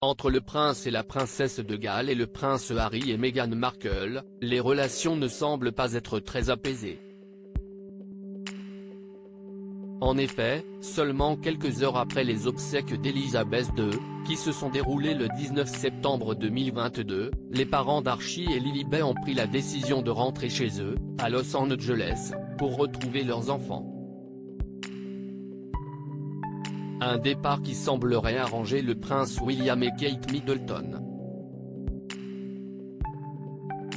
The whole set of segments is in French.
Entre le prince et la princesse de Galles et le prince Harry et Meghan Markle, les relations ne semblent pas être très apaisées. En effet, seulement quelques heures après les obsèques d'Elisabeth II, qui se sont déroulées le 19 septembre 2022, les parents d'Archie et Lilibet ont pris la décision de rentrer chez eux, à Los Angeles, pour retrouver leurs enfants. Un départ qui semblerait arranger le prince William et Kate Middleton.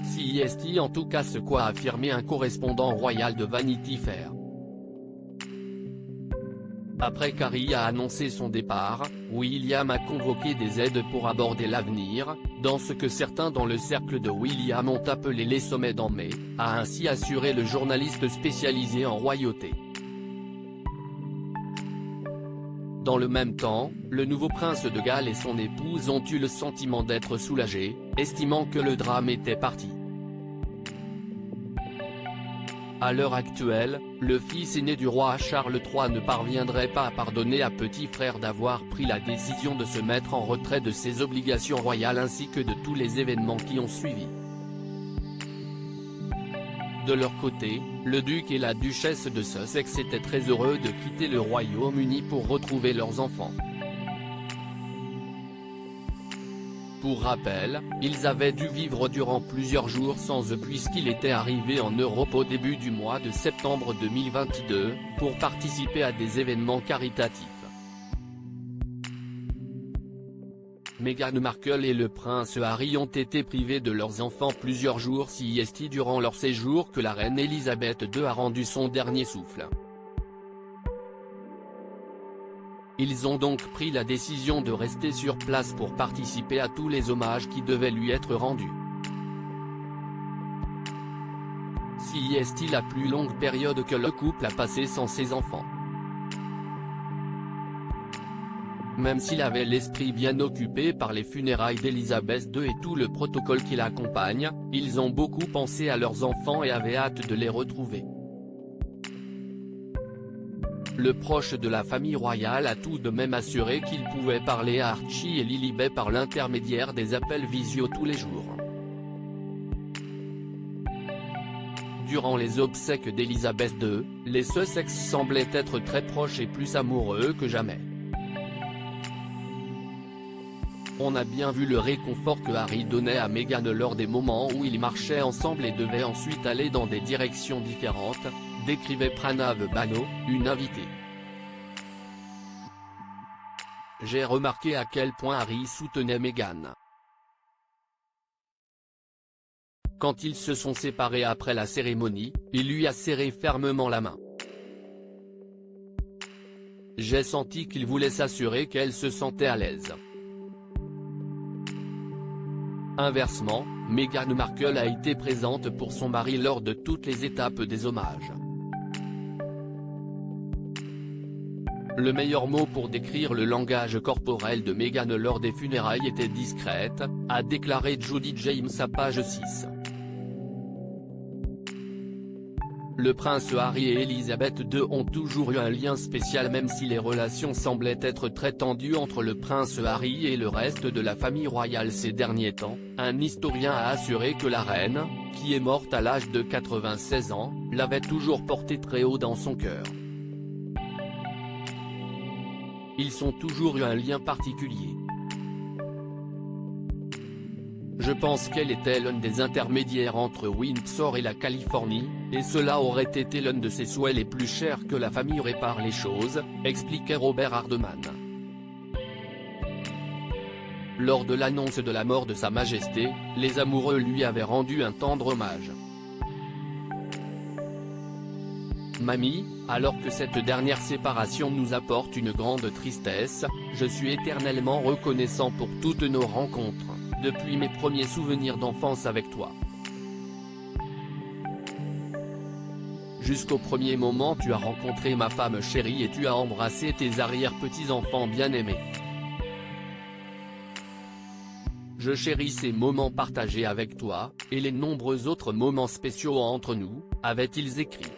C'est en tout cas ce qu'a affirmé un correspondant royal de Vanity Fair. Après qu'Harry a annoncé son départ, William a convoqué des aides pour aborder l'avenir, dans ce que certains dans le cercle de William ont appelé les sommets d'en mai, a ainsi assuré le journaliste spécialisé en royauté. Dans le même temps, le nouveau prince de Galles et son épouse ont eu le sentiment d'être soulagés, estimant que le drame était parti. À l'heure actuelle, le fils aîné du roi Charles III ne parviendrait pas à pardonner à petit frère d'avoir pris la décision de se mettre en retrait de ses obligations royales ainsi que de tous les événements qui ont suivi. De leur côté, le duc et la duchesse de Sussex étaient très heureux de quitter le Royaume-Uni pour retrouver leurs enfants. Pour rappel, ils avaient dû vivre durant plusieurs jours sans eux puisqu'il était arrivé en Europe au début du mois de septembre 2022, pour participer à des événements caritatifs. Meghan Markle et le prince Harry ont été privés de leurs enfants plusieurs jours durant leur séjour que la reine Elisabeth II a rendu son dernier souffle. Ils ont donc pris la décision de rester sur place pour participer à tous les hommages qui devaient lui être rendus. C'est la plus longue période que le couple a passée sans ses enfants. Même s'il avait l'esprit bien occupé par les funérailles d'Elisabeth II et tout le protocole qui l'accompagne, ils ont beaucoup pensé à leurs enfants et avaient hâte de les retrouver. Le proche de la famille royale a tout de même assuré qu'il pouvait parler à Archie et Lilibet par l'intermédiaire des appels visio tous les jours. Durant les obsèques d'Elisabeth II, les Sussex semblaient être très proches et plus amoureux que jamais. On a bien vu le réconfort que Harry donnait à Meghan lors des moments où ils marchaient ensemble et devaient ensuite aller dans des directions différentes, décrivait Pranav Bano, une invitée. J'ai remarqué à quel point Harry soutenait Meghan. Quand ils se sont séparés après la cérémonie, il lui a serré fermement la main. J'ai senti qu'il voulait s'assurer qu'elle se sentait à l'aise. Inversement, Meghan Markle a été présente pour son mari lors de toutes les étapes des hommages. Le meilleur mot pour décrire le langage corporel de Meghan lors des funérailles était discrète, a déclaré Jody James à page 6. Le prince Harry et Elisabeth II ont toujours eu un lien spécial même si les relations semblaient être très tendues entre le prince Harry et le reste de la famille royale ces derniers temps. Un historien a assuré que la reine, qui est morte à l'âge de 96 ans, l'avait toujours porté très haut dans son cœur. Ils ont toujours eu un lien particulier. Je pense qu'elle était l'un des intermédiaires entre Windsor et la Californie, et cela aurait été l'un de ses souhaits les plus chers que la famille répare les choses, expliquait Robert Hardman. Lors de l'annonce de la mort de Sa Majesté, les amoureux lui avaient rendu un tendre hommage. Mamie, alors que cette dernière séparation nous apporte une grande tristesse, je suis éternellement reconnaissant pour toutes nos rencontres, depuis mes premiers souvenirs d'enfance avec toi. Jusqu'au premier moment tu as rencontré ma femme chérie et tu as embrassé tes arrière-petits-enfants bien-aimés. Je chéris ces moments partagés avec toi, et les nombreux autres moments spéciaux entre nous, avaient-ils écrit.